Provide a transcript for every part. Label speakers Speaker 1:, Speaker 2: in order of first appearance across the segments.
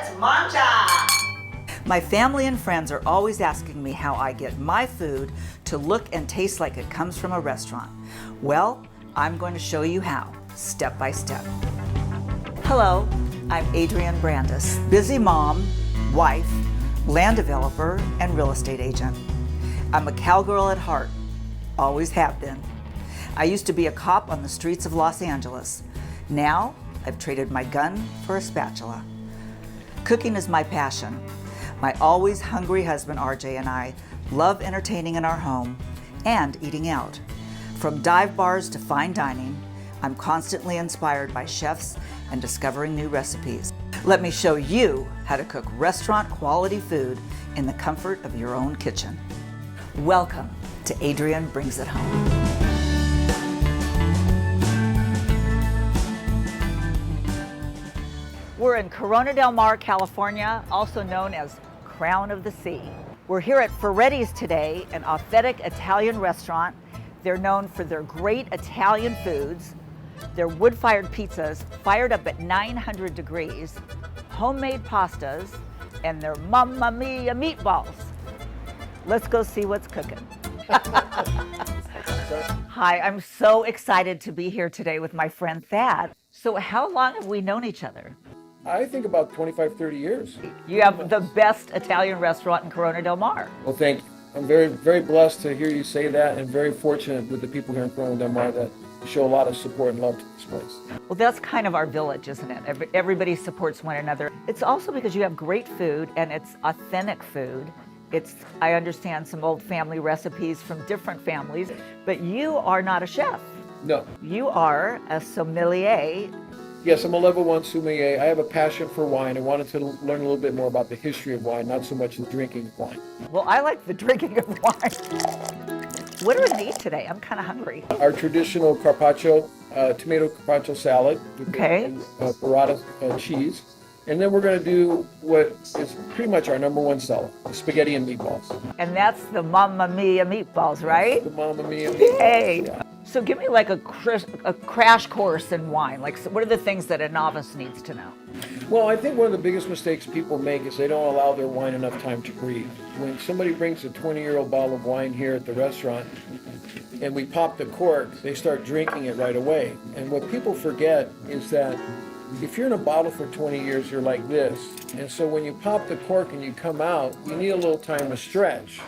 Speaker 1: Let's mancha!
Speaker 2: My family and friends are always asking me how I get my food to look and taste like it comes from a restaurant. Well, I'm going to show you how, step by step. Hello, I'm Adrienne Brandis, busy mom, wife, land developer, and real estate agent. I'm a cowgirl at heart, always have been. I used to be a cop on the streets of Los Angeles. Now, I've traded my gun for a spatula. Cooking is my passion. My always hungry husband, RJ, and I love entertaining in our home and eating out. From dive bars to fine dining, I'm constantly inspired by chefs and discovering new recipes. Let me show you how to cook restaurant quality food in the comfort of your own kitchen. Welcome to Adrienne Brings It Home. We're in Corona del Mar, California, also known as Crown of the Sea. We're here at Foretti's today, an authentic Italian restaurant. They're known for their great Italian foods, their wood-fired pizzas fired up at 900 degrees, homemade pastas, and their Mamma Mia meatballs. Let's go see what's cooking. Hi, I'm so excited to be here today with my friend Thad. So how long have we known each other?
Speaker 3: I think about 25, 30 years.
Speaker 2: You have the best Italian restaurant in Corona del Mar.
Speaker 3: Well, thank you. I'm very, very blessed to hear you say that, and very fortunate with the people here in Corona del Mar that show a lot of support and love to this place.
Speaker 2: Well, that's kind of our village, isn't it? Everybody supports one another. It's also because you have great food, and it's authentic food. It's, I understand, some old family recipes from different families, but you are not a chef.
Speaker 3: No.
Speaker 2: You are a sommelier.
Speaker 3: Yes, I'm a level 1 sommelier. I have a passion for wine. I wanted to learn a little bit more about the history of wine, not so much the drinking of wine.
Speaker 2: Well, I like the drinking of wine. What are we going to eat today? I'm kind of hungry.
Speaker 3: Our traditional carpaccio, tomato carpaccio salad with burrata cheese. And then we're going to do what is pretty much our number one seller, the spaghetti and meatballs.
Speaker 2: And that's the Mamma Mia meatballs, right?
Speaker 3: The Mamma Mia meatballs.
Speaker 2: Hey!
Speaker 3: Yeah.
Speaker 2: So give me like a crash course in wine. Like, so what are the things that a novice needs to know?
Speaker 3: Well, I think one of the biggest mistakes people make is they don't allow their wine enough time to breathe. When somebody brings a 20-year-old bottle of wine here at the restaurant and we pop the cork, they start drinking it right away. And what people forget is that if you're in a bottle for 20 years, you're like this. And so when you pop the cork and you come out, you need a little time to stretch.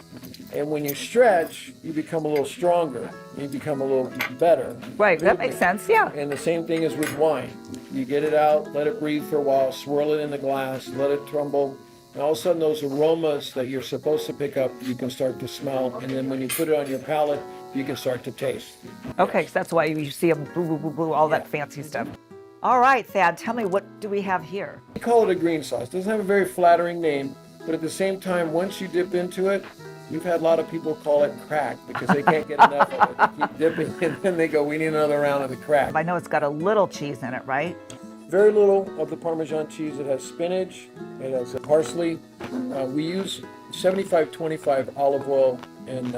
Speaker 3: And when you stretch, you become a little stronger. You become a little better.
Speaker 2: Right, that makes sense, yeah.
Speaker 3: And the same thing is with wine. You get it out, let it breathe for a while, swirl it in the glass, let it tumble. And all of a sudden those aromas that you're supposed to pick up, you can start to smell. And then when you put it on your palate, you can start to taste.
Speaker 2: Okay, so that's why you see them boo, boo, boo, boo, all that fancy stuff. All right, Thad, tell me, what do we have here?
Speaker 3: We call it a green sauce. It doesn't have a very flattering name, but at the same time, once you dip into it, we've had a lot of people call it crack because they can't get enough of it. They keep dipping, and then they go, we need another round of the crack.
Speaker 2: I know it's got a little cheese in it, right?
Speaker 3: Very little of the Parmesan cheese. It has spinach, it has parsley. We use 75-25 olive oil and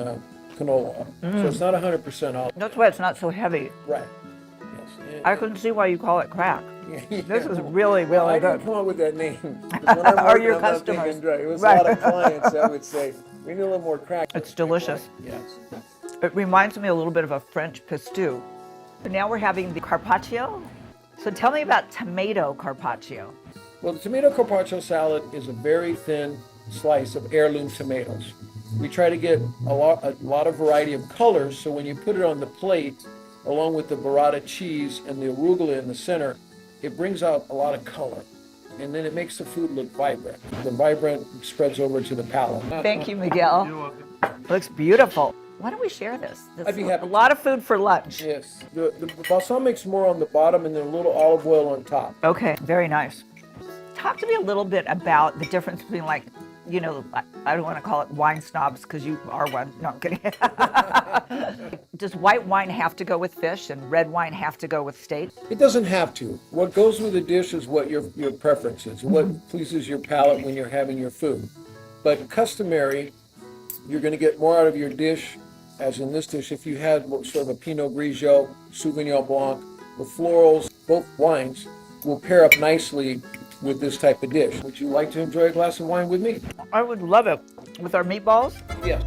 Speaker 3: canola oil. So it's not 100% olive.
Speaker 2: That's why it's not so heavy.
Speaker 3: Right.
Speaker 2: I can see why you call it crack.
Speaker 3: Yeah.
Speaker 2: This is really, really
Speaker 3: I
Speaker 2: good.
Speaker 3: didn't come up with that name.
Speaker 2: Or your customers.
Speaker 3: It was
Speaker 2: Right.
Speaker 3: a lot of clients that would say, we need a little more crack.
Speaker 2: It's delicious.
Speaker 3: Yes.
Speaker 2: It reminds me a little bit of a French pistou. So now we're having the carpaccio. So tell me about tomato carpaccio.
Speaker 3: Well, the tomato carpaccio salad is a very thin slice of heirloom tomatoes. We try to get a lot of variety of colors, so when you put it on the plate, along with the burrata cheese and the arugula in the center, it brings out a lot of color. And then it makes the food look vibrant. The vibrant spreads over to the palate.
Speaker 2: Thank you, Miguel. You're welcome. Looks beautiful. Why don't we share this?
Speaker 3: I'd be happy.
Speaker 2: A lot of food for lunch.
Speaker 3: Yes. The balsamic's more on the bottom and then a little olive oil on top.
Speaker 2: Okay, very nice. Talk to me a little bit about the difference between, like, you know, I don't want to call it wine snobs because you are one. No, I'm kidding. Does white wine have to go with fish and red wine have to go with steak?
Speaker 3: It doesn't have to. What goes with the dish is what your preference is, what pleases your palate when you're having your food. But customary, you're going to get more out of your dish, as in this dish, if you had sort of a Pinot Grigio, Sauvignon Blanc, the florals, both wines will pair up nicely with this type of dish. Would you like to enjoy a glass of wine with me?
Speaker 2: I would love it. With our meatballs?
Speaker 3: Yeah.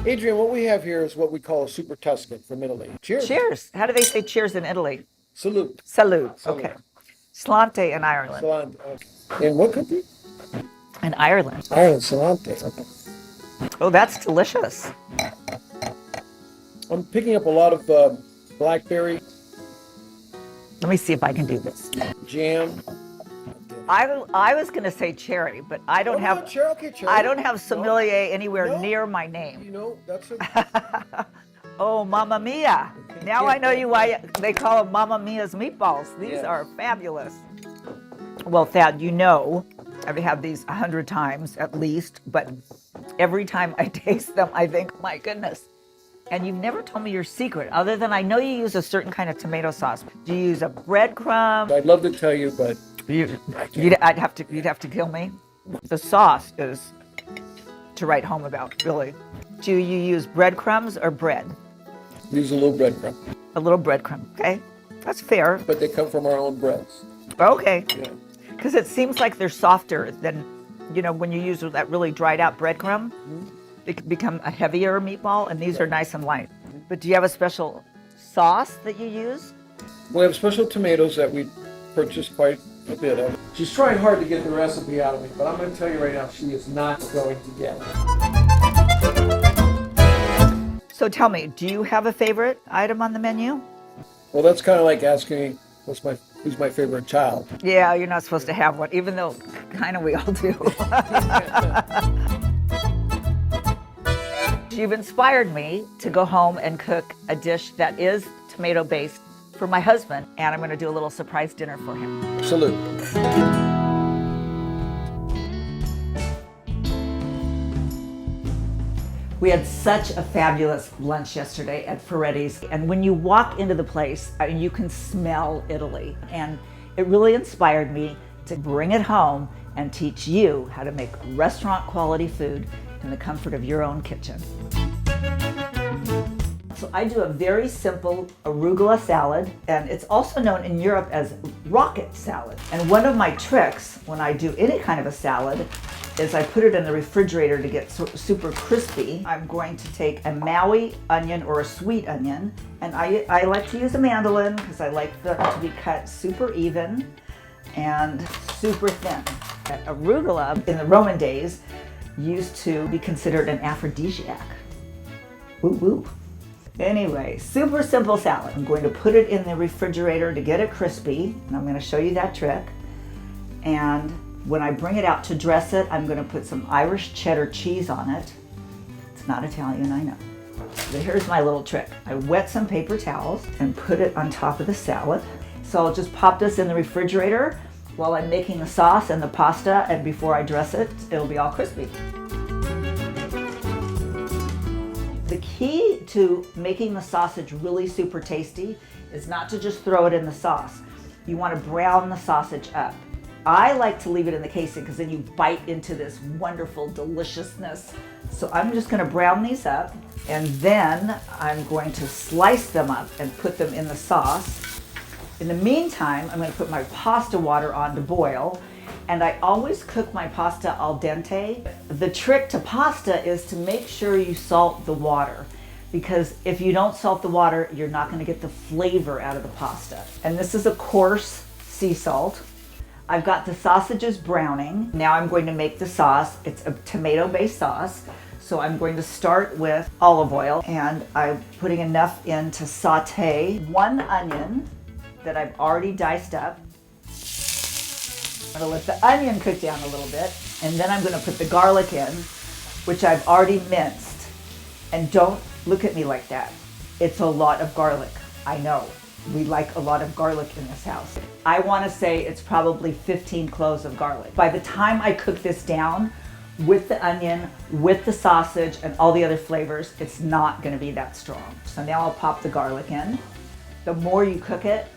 Speaker 3: Adrienne, what we have here is what we call a Super Tuscan from Italy. Cheers.
Speaker 2: Cheers. How do they say cheers in Italy?
Speaker 3: Salute.
Speaker 2: Salute. Okay. Salante in Ireland.
Speaker 3: Salante. Okay. In what country?
Speaker 2: In Ireland.
Speaker 3: Ireland, Salante. Okay.
Speaker 2: Oh, that's delicious.
Speaker 3: I'm picking up a lot of blackberry
Speaker 2: Let me see if I can do this.
Speaker 3: jam.
Speaker 2: I was going to say cherry, but I don't have
Speaker 3: cherry.
Speaker 2: I don't have sommelier anywhere
Speaker 3: No.
Speaker 2: near my name.
Speaker 3: You know, that's a...
Speaker 2: Oh, Mamma Mia. Now I know you why they call them Mamma Mia's meatballs. These
Speaker 3: Yes.
Speaker 2: are fabulous. Well, Thad, you know, I've had these 100 times at least, but every time I taste them, I think, my goodness. And you've never told me your secret, other than I know you use a certain kind of tomato sauce. Do you use a breadcrumb?
Speaker 3: I'd love to tell you, but
Speaker 2: You'd have to kill me. The sauce is to write home about, really. Do you use breadcrumbs or bread?
Speaker 3: use a little breadcrumb.
Speaker 2: A little breadcrumb, okay? That's fair.
Speaker 3: But they come from our own breads.
Speaker 2: Okay.
Speaker 3: Yeah.
Speaker 2: Because it seems like they're softer than, you know, when you use that really dried out breadcrumb, they can become a heavier meatball, and these are nice and light. But do you have a special sauce that you use?
Speaker 3: We have special tomatoes that we purchase quite a bit of. She's trying hard to get the recipe out of me, but I'm going to tell you right now, she is not going to get it.
Speaker 2: So tell me, do you have a favorite item on the menu?
Speaker 3: Well, that's kind of like asking me who's my favorite child.
Speaker 2: Yeah, you're not supposed to have one, even though kind of we all do. You've inspired me to go home and cook a dish that is tomato-based for my husband, and I'm going to do a little surprise dinner for him.
Speaker 3: Salute.
Speaker 2: We had such a fabulous lunch yesterday at Foretti's, and when you walk into the place, I mean, you can smell Italy, and it really inspired me to bring it home and teach you how to make restaurant quality food in the comfort of your own kitchen. So I do a very simple arugula salad, and it's also known in Europe as rocket salad. And one of my tricks when I do any kind of a salad is I put it in the refrigerator to get super crispy. I'm going to take a Maui onion or a sweet onion, and I like to use a mandolin because I like them to be cut super even and super thin. Arugula in the Roman days used to be considered an aphrodisiac. Woo woo. Anyway, super simple salad. I'm going to put it in the refrigerator to get it crispy, and I'm going to show you that trick. And when I bring it out to dress it, I'm going to put some Irish cheddar cheese on it. It's not Italian, I know. But here's my little trick. I wet some paper towels and put it on top of the salad. So I'll just pop this in the refrigerator while I'm making the sauce and the pasta, and before I dress it, it'll be all crispy. The key to making the sausage really super tasty is not to just throw it in the sauce. You want to brown the sausage up. I like to leave it in the casing because then you bite into this wonderful deliciousness. So I'm just going to brown these up, and then I'm going to slice them up and put them in the sauce. In the meantime, I'm going to put my pasta water on to boil, and I always cook my pasta al dente. The trick to pasta is to make sure you salt the water, because if you don't salt the water, you're not going to get the flavor out of the pasta. And this is a coarse sea salt. I've got the sausages browning. Now I'm going to make the sauce. It's a tomato-based sauce. So I'm going to start with olive oil, and I'm putting enough in to saute one onion that I've already diced up. I'm gonna let the onion cook down a little bit, and then I'm gonna put the garlic in, which I've already minced. And don't look at me like that. It's a lot of garlic. I know. We like a lot of garlic in this house. I wanna say it's probably 15 cloves of garlic. By the time I cook this down with the onion, with the sausage, and all the other flavors, it's not gonna be that strong. So now I'll pop the garlic in. The more you cook it,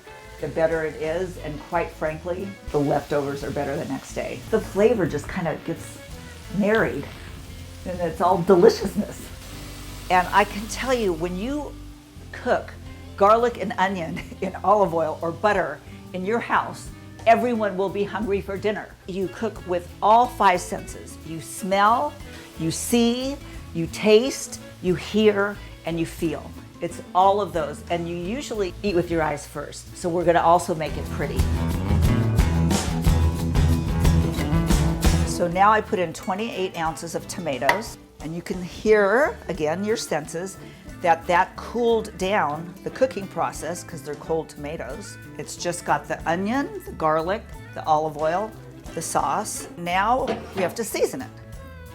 Speaker 2: the better it is, and quite frankly, the leftovers are better the next day. The flavor just kind of gets married, and it's all deliciousness. And I can tell you, when you cook garlic and onion in olive oil or butter, in your house, everyone will be hungry for dinner. You cook with all five senses. You smell, you see, you taste, you hear, and you feel. It's all of those, and you usually eat with your eyes first. So we're gonna also make it pretty. So now I put in 28 ounces of tomatoes, and you can hear, again, your senses, that cooled down the cooking process because they're cold tomatoes. It's just got the onion, the garlic, the olive oil, the sauce. Now we have to season it.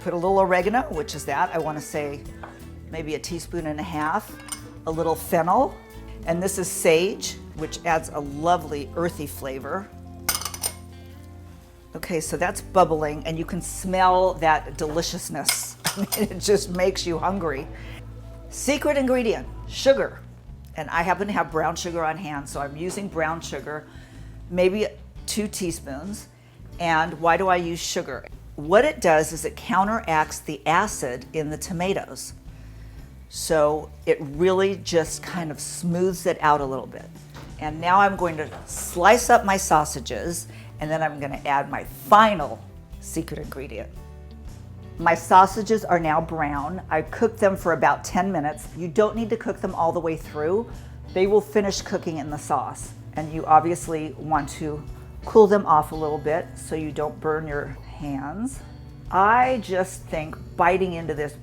Speaker 2: Put a little oregano, which is that, I want to say maybe a teaspoon and a half, a little fennel, and this is sage, which adds a lovely earthy flavor. Okay, so that's bubbling, and you can smell that deliciousness. It just makes you hungry. Secret ingredient, sugar. And I happen to have brown sugar on hand, so I'm using brown sugar, maybe 2 teaspoons. And why do I use sugar? What it does is it counteracts the acid in the tomatoes. So it really just kind of smooths it out a little bit. And now I'm going to slice up my sausages, and then I'm going to add my final secret ingredient. My sausages are now brown. I cooked them for about 10 minutes. You don't need to cook them all the way through. They will finish cooking in the sauce. And you obviously want to cool them off a little bit so you don't burn your hands. I just think biting into this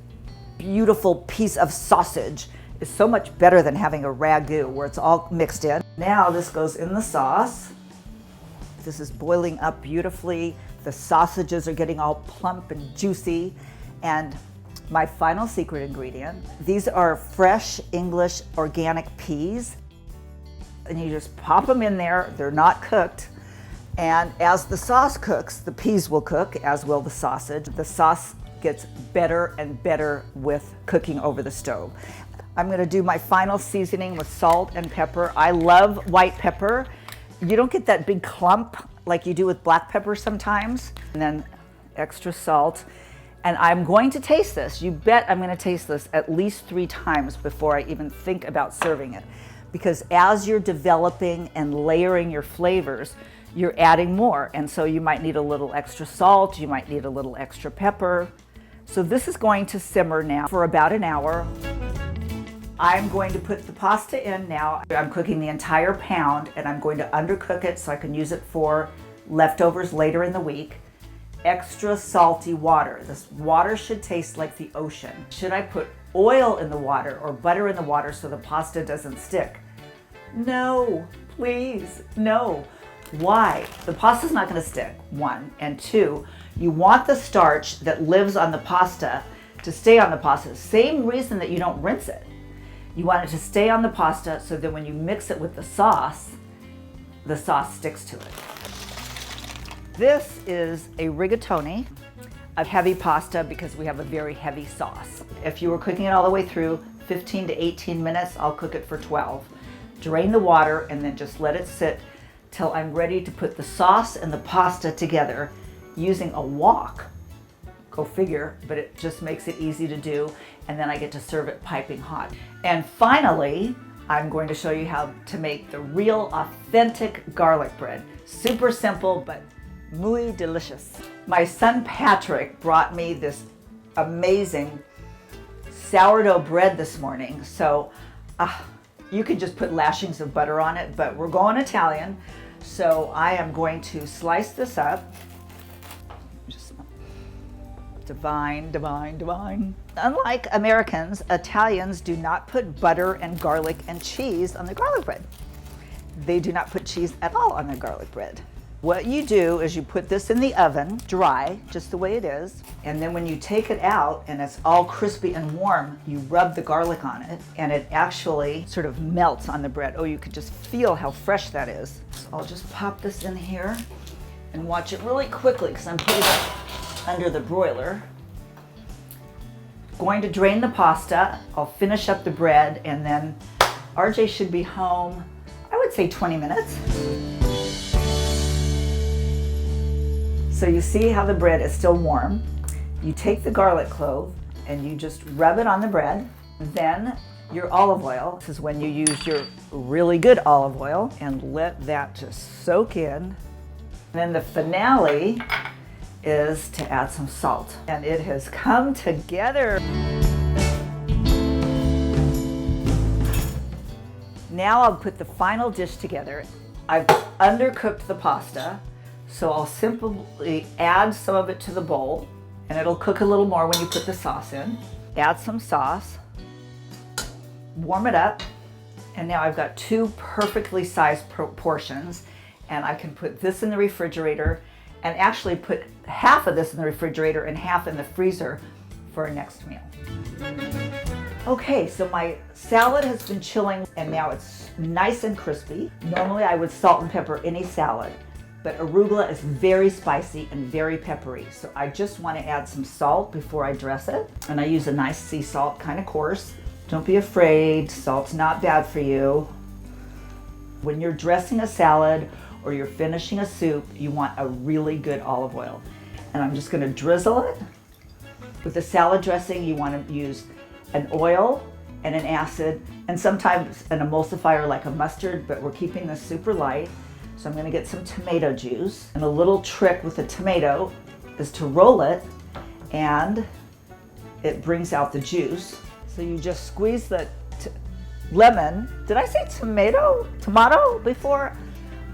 Speaker 2: beautiful piece of sausage is so much better than having a ragu where it's all mixed in. Now this goes in the sauce. This is boiling up beautifully. The sausages are getting all plump and juicy. And my final secret ingredient, these are fresh English organic peas. And you just pop them in there. They're not cooked. And as the sauce cooks, the peas will cook, as will the sausage. The sauce gets better and better with cooking over the stove. I'm gonna do my final seasoning with salt and pepper. I love white pepper. You don't get that big clump like you do with black pepper sometimes. And then extra salt. And I'm going to taste this. You bet I'm gonna taste this at least 3 times before I even think about serving it. Because as you're developing and layering your flavors, you're adding more. And so you might need a little extra salt, you might need a little extra pepper. So this is going to simmer now for about an hour. I'm going to put the pasta in now. I'm cooking the entire pound, and I'm going to undercook it so I can use it for leftovers later in the week. Extra salty water. This water should taste like the ocean. Should I put oil in the water or butter in the water so the pasta doesn't stick? No, please, no. Why? The pasta's not going to stick, 1. And 2, you want the starch that lives on the pasta to stay on the pasta. Same reason that you don't rinse it. You want it to stay on the pasta so that when you mix it with the sauce sticks to it. This is a rigatoni of heavy pasta because we have a very heavy sauce. If you were cooking it all the way through, 15 to 18 minutes, I'll cook it for 12. Drain the water and then just let it sit till I'm ready to put the sauce and the pasta together using a wok. Go figure, but it just makes it easy to do, and then I get to serve it piping hot. And finally, I'm going to show you how to make the real authentic garlic bread. Super simple, but muy delicious. My son Patrick brought me this amazing sourdough bread this morning, so you could just put lashings of butter on it, but we're going Italian, so I am going to slice this up. Divine, divine, divine. Unlike Americans, Italians do not put butter and garlic and cheese on their garlic bread. They do not put cheese at all on their garlic bread. What you do is you put this in the oven, dry, just the way it is, and then when you take it out and it's all crispy and warm, you rub the garlic on it, and it actually sort of melts on the bread. Oh, you could just feel how fresh that is. So I'll just pop this in here and watch it really quickly because I'm putting it under the broiler. Going to drain the pasta. I'll finish up the bread, and then RJ should be home, I would say 20 minutes. So you see how the bread is still warm. You take the garlic clove and you just rub it on the bread. Then your olive oil. This is when you use your really good olive oil, and let that just soak in. And then the finale is to add some salt. And it has come together. Now I'll put the final dish together. I've undercooked the pasta, so I'll simply add some of it to the bowl, and it'll cook a little more when you put the sauce in. Add some sauce, warm it up, and now I've got 2 perfectly sized portions, and I can put this in the refrigerator and actually put half of this in the refrigerator and half in the freezer for our next meal. Okay, so my salad has been chilling and now it's nice and crispy. Normally I would salt and pepper any salad, but arugula is very spicy and very peppery. So I just want to add some salt before I dress it. And I use a nice sea salt, kind of coarse. Don't be afraid, salt's not bad for you. When you're dressing a salad or you're finishing a soup, you want a really good olive oil. And I'm just gonna drizzle it. With the salad dressing, you want to use an oil and an acid, and sometimes an emulsifier like a mustard, but we're keeping this super light. So I'm gonna get some tomato juice. And a little trick with a tomato is to roll it, and it brings out the juice. So you just squeeze the lemon. Did I say tomato before?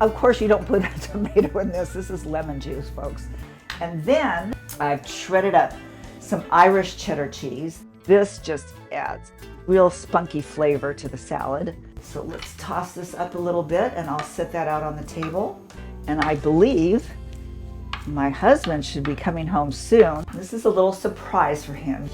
Speaker 2: Of course you don't put a tomato in this. This is lemon juice, folks. And then I've shredded up some Irish cheddar cheese. This just adds real spunky flavor to the salad. So let's toss this up a little bit and I'll set that out on the table. And I believe my husband should be coming home soon. This is a little surprise for him.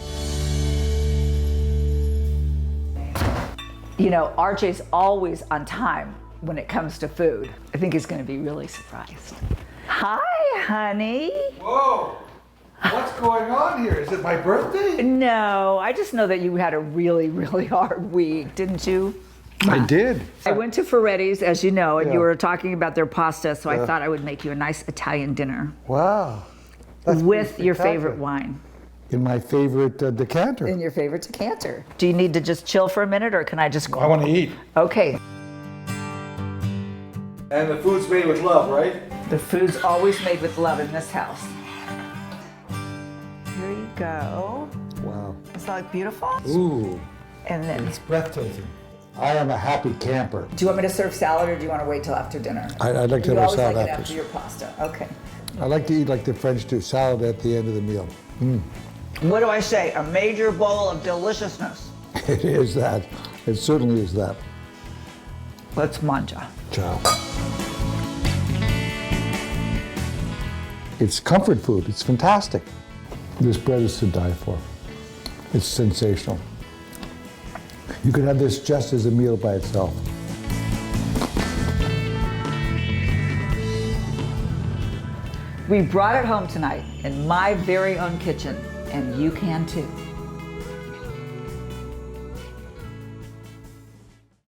Speaker 2: You know, RJ's always on time when it comes to food. I think he's gonna be really surprised. Hi, honey.
Speaker 1: Whoa! What's going on here? Is it my birthday?
Speaker 2: No, I just know that you had a really, really hard week, didn't you?
Speaker 1: I did.
Speaker 2: I went to Foretti's, as you know, and
Speaker 1: Yeah.
Speaker 2: you were talking about their pasta, so I thought I would make you a nice Italian dinner
Speaker 1: Wow. That's
Speaker 2: with
Speaker 1: pretty
Speaker 2: your
Speaker 1: spectacular.
Speaker 2: favorite wine.
Speaker 1: In my favorite decanter.
Speaker 2: In your favorite decanter. Do you need to just chill for a minute, or can I just go?
Speaker 1: I want to eat.
Speaker 2: Okay.
Speaker 1: And the food's made with love, right?
Speaker 2: The food's always made with love in this house. Here you go.
Speaker 1: Wow.
Speaker 2: Is that like beautiful?
Speaker 1: Ooh,
Speaker 2: And then,
Speaker 1: it's breathtaking. I am a happy camper.
Speaker 2: do you want me to serve salad, or do you want to wait till after dinner?
Speaker 1: I'd like to
Speaker 2: You
Speaker 1: have a
Speaker 2: always like
Speaker 1: salad
Speaker 2: it
Speaker 1: after.
Speaker 2: after your pasta. Okay.
Speaker 1: I like to eat like the French do, salad at the end of the meal.
Speaker 2: What do I say? A major bowl of deliciousness.
Speaker 1: It is that. It certainly is that.
Speaker 2: Let's manja.
Speaker 1: Ciao. It's comfort food. It's fantastic. This bread is to die for. It's sensational. You could have this just as a meal by itself.
Speaker 2: We brought it home tonight in my very own kitchen, and you can too.